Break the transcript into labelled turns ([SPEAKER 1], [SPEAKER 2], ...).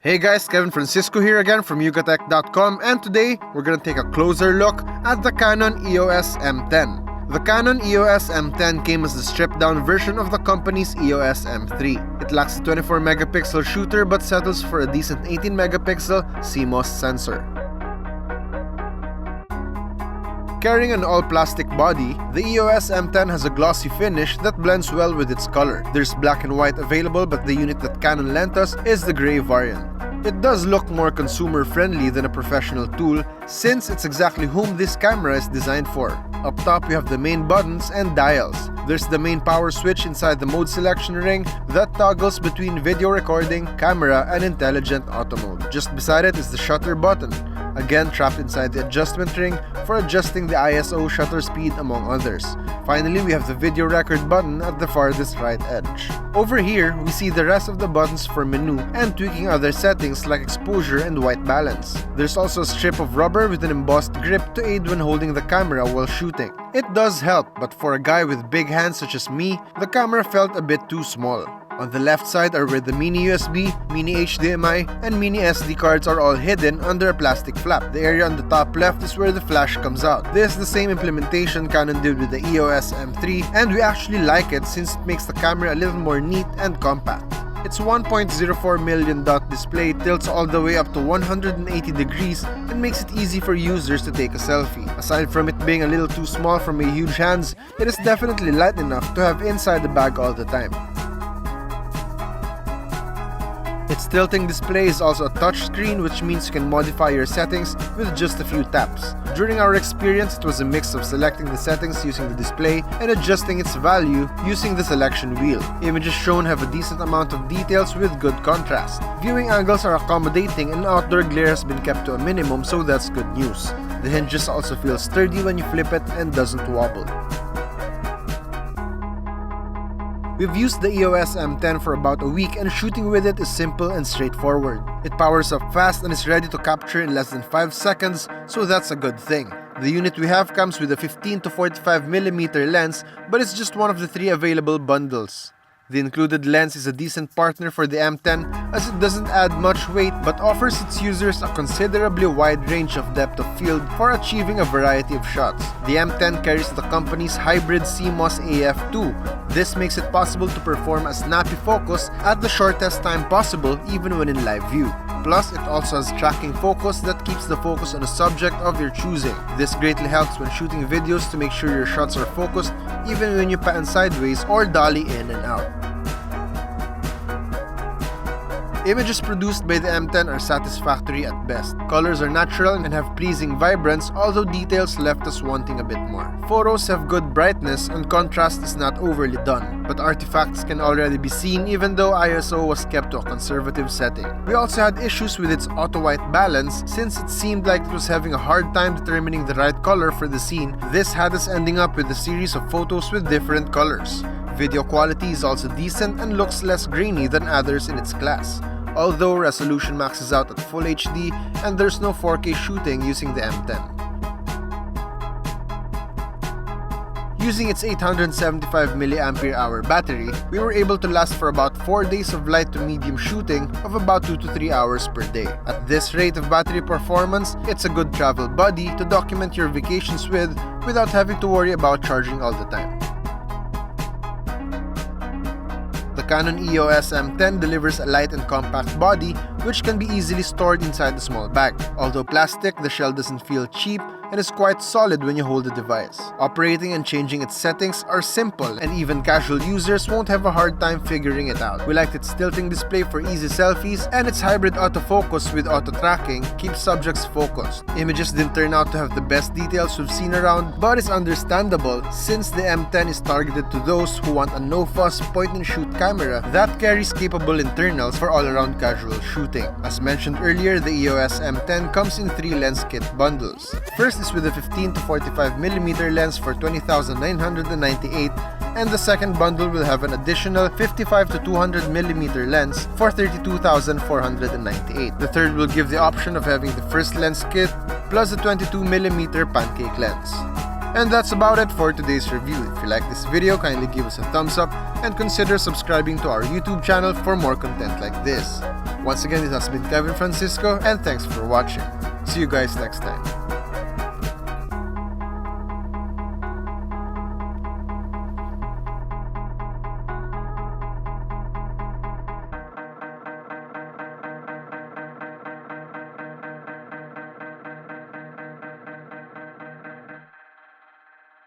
[SPEAKER 1] Hey guys, Kevin Francisco here again from yugatech.com, and today we're gonna take a closer look at the Canon EOS M10. The Canon EOS M10 came as the stripped-down version of the company's EOS M3. It lacks a 24-megapixel shooter but settles for a decent 18-megapixel CMOS sensor. Carrying an all-plastic body, the EOS M10 has a glossy finish that blends well with its color. There's black and white available, but the unit that Canon lent us is the gray variant. It does look more consumer-friendly than a professional tool since it's exactly whom this camera is designed for. Up top, we have the main buttons and dials. There's the main power switch inside the mode selection ring that toggles between video recording, camera, and intelligent auto mode. Just beside it is the shutter button, again trapped inside the adjustment ring for adjusting the ISO, shutter speed, among others. Finally, we have the video record button at the farthest right edge. Over here, we see the rest of the buttons for menu and tweaking other settings like exposure and white balance. There's also a strip of rubber with an embossed grip to aid when holding the camera while shooting. It does help, but for a guy with big hands such as me, the camera felt a bit too small. On the left side are where the mini USB, mini HDMI, and mini SD cards are all hidden under a plastic flap. The area on the top left is where the flash comes out. This is the same implementation Canon did with the EOS M3, and we actually like it since it makes the camera a little more neat and compact. Its 1.04 million dot display tilts all the way up to 180 degrees and makes it easy for users to take a selfie. Aside from it being a little too small for my huge hands, it is definitely light enough to have inside the bag all the time. Its tilting display is also a touchscreen, which means you can modify your settings with just a few taps. During our experience, it was a mix of selecting the settings using the display and adjusting its value using the selection wheel. Images shown have a decent amount of details with good contrast. Viewing angles are accommodating and outdoor glare has been kept to a minimum, so that's good news. The hinges also feel sturdy when you flip it and doesn't wobble. We've used the EOS M10 for about a week, and shooting with it is simple and straightforward. It powers up fast and is ready to capture in less than 5 seconds, so that's a good thing. The unit we have comes with a 15 to 45mm lens, but it's just one of the 3 available bundles. The included lens is a decent partner for the M10 as it doesn't add much weight but offers its users a considerably wide range of depth of field for achieving a variety of shots. The M10 carries the company's hybrid CMOS AF2. This makes it possible to perform a snappy focus at the shortest time possible even when in live view. Plus, it also has tracking focus that keeps the focus on a subject of your choosing. This greatly helps when shooting videos to make sure your shots are focused even when you pan sideways or dolly in and out. Images produced by the M10 are satisfactory at best. Colors are natural and have pleasing vibrance, although details left us wanting a bit more. Photos have good brightness and contrast is not overly done, but artifacts can already be seen even though ISO was kept to a conservative setting. We also had issues with its auto-white balance since it seemed like it was having a hard time determining the right color for the scene. This had us ending up with a series of photos with different colors. Video quality is also decent and looks less grainy than others in its class, although resolution maxes out at Full HD and there's no 4K shooting using the M10. Using its 875 mAh battery, we were able to last for about 4 days of light to medium shooting of about 2 to 3 hours per day. At this rate of battery performance, it's a good travel buddy to document your vacations with without having to worry about charging all the time. The Canon EOS M10 delivers a light and compact body which can be easily stored inside the small bag. Although plastic, the shell doesn't feel cheap and is quite solid when you hold the device. Operating and changing its settings are simple, and even casual users won't have a hard time figuring it out. We liked its tilting display for easy selfies, and its hybrid autofocus with auto-tracking keeps subjects focused. Images didn't turn out to have the best details we've seen around, but it's understandable since the M10 is targeted to those who want a no-fuss point-and-shoot camera that carries capable internals for all-around casual shooting. As mentioned earlier, the EOS M10 comes in 3 lens kit bundles. First is with a 15 to 45mm lens for $20,998, and the second bundle will have an additional 55 to 200mm lens for $32,498. The third will give the option of having the first lens kit plus a 22mm pancake lens. And that's about it for today's review. If you like this video, kindly give us a thumbs up and consider subscribing to our YouTube channel for more content like this. Once again, it has been Kevin Francisco, and thanks for watching. See you guys next time.